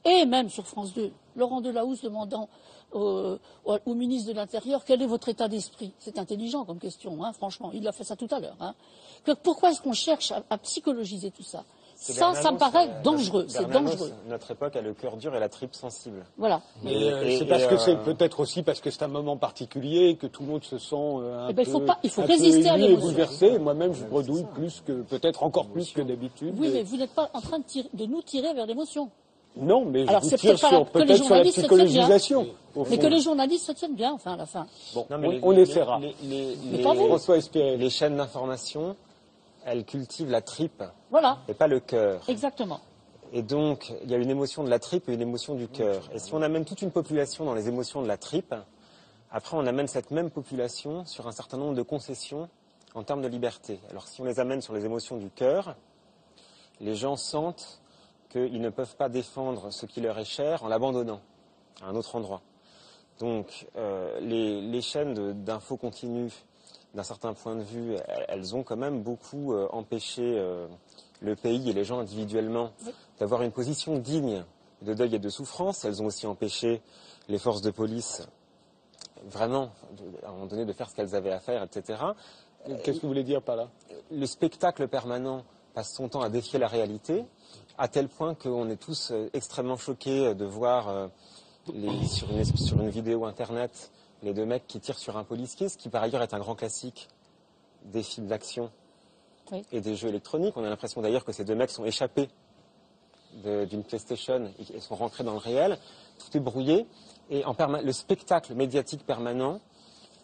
et même sur France 2, Laurent Delahousse demandant au ministre de l'Intérieur quel est votre état d'esprit. C'est intelligent comme question, hein, franchement, il a fait ça tout à l'heure. Hein. Pourquoi est-ce qu'on cherche à psychologiser tout ça? Ça me paraît dangereux. C'est dangereux. Notre époque a le cœur dur et la tripe sensible. Voilà. C'est parce que c'est peut-être aussi parce que c'est un moment particulier que tout le monde se sent il faut résister à l'émotion. Bouleversé. Moi-même, je bredouille peut-être encore plus que d'habitude. Oui, mais vous n'êtes pas en train de nous tirer vers l'émotion. Non, mais alors, je vous tire peut-être sur la psychologisation. Mais que les journalistes se tiennent bien, enfin, à la fin. Bon, on essaiera. François Espéré. Les chaînes d'information, elles cultivent la tripe. Voilà. Et pas le cœur. Exactement. Et donc, il y a une émotion de la tripe et une émotion du cœur. Et si on amène toute une population dans les émotions de la tripe, après on amène cette même population sur un certain nombre de concessions en termes de liberté. Alors si on les amène sur les émotions du cœur, les gens sentent qu'ils ne peuvent pas défendre ce qui leur est cher en l'abandonnant à un autre endroit. Donc les chaînes d'infos continues, d'un certain point de vue, elles ont quand même beaucoup empêché le pays et les gens individuellement d'avoir une position digne de deuil et de souffrance. Elles ont aussi empêché les forces de police, vraiment, à un moment donné, de faire ce qu'elles avaient à faire, etc. Qu'est-ce que vous voulez dire par là? Le spectacle permanent passe son temps à défier la réalité, à tel point qu'on est tous extrêmement choqués de voir sur une vidéo internet les deux mecs qui tirent sur un policier, ce qui par ailleurs est un grand classique des films d'action et des jeux électroniques. On a l'impression d'ailleurs que ces deux mecs sont échappés d'une PlayStation et sont rentrés dans le réel. Tout est brouillé et le spectacle médiatique permanent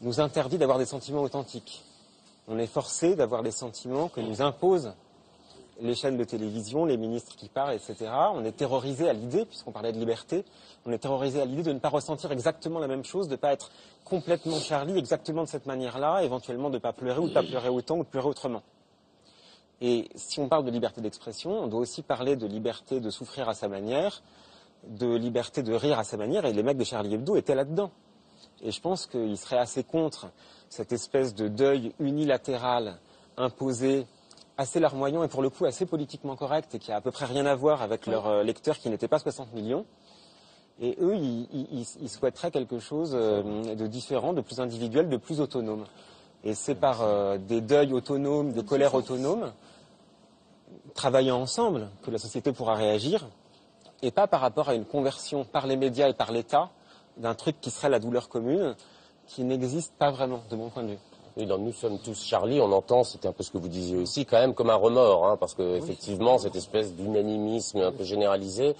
nous interdit d'avoir des sentiments authentiques. On est forcé d'avoir des sentiments que nous imposent les chaînes de télévision, les ministres qui parlent, etc. On est terrorisé à l'idée, puisqu'on parlait de liberté, on est terrorisé à l'idée de ne pas ressentir exactement la même chose, de ne pas être complètement Charlie, exactement de cette manière-là, éventuellement de ne pas pleurer ou de ne pas pleurer autant ou de pleurer autrement. Et si on parle de liberté d'expression, on doit aussi parler de liberté de souffrir à sa manière, de liberté de rire à sa manière, et les mecs de Charlie Hebdo étaient là-dedans. Et je pense qu'ils seraient assez contre cette espèce de deuil unilatéral imposé, assez larmoyant et pour le coup assez politiquement correct et qui a à peu près rien à voir avec leurs lecteurs qui n'étaient pas 60 millions. Et eux, ils souhaiteraient quelque chose de différent, de plus individuel, de plus autonome. Et c'est par des deuils autonomes, des colères autonomes, travaillant ensemble, que la société pourra réagir, et pas par rapport à une conversion par les médias et par l'État d'un truc qui serait la douleur commune, qui n'existe pas vraiment, de mon point de vue. Et dans Nous sommes tous Charlie, on entend, c'était un peu ce que vous disiez aussi, quand même comme un remords, hein, parce que effectivement, cette espèce d'unanimisme un peu généralisé.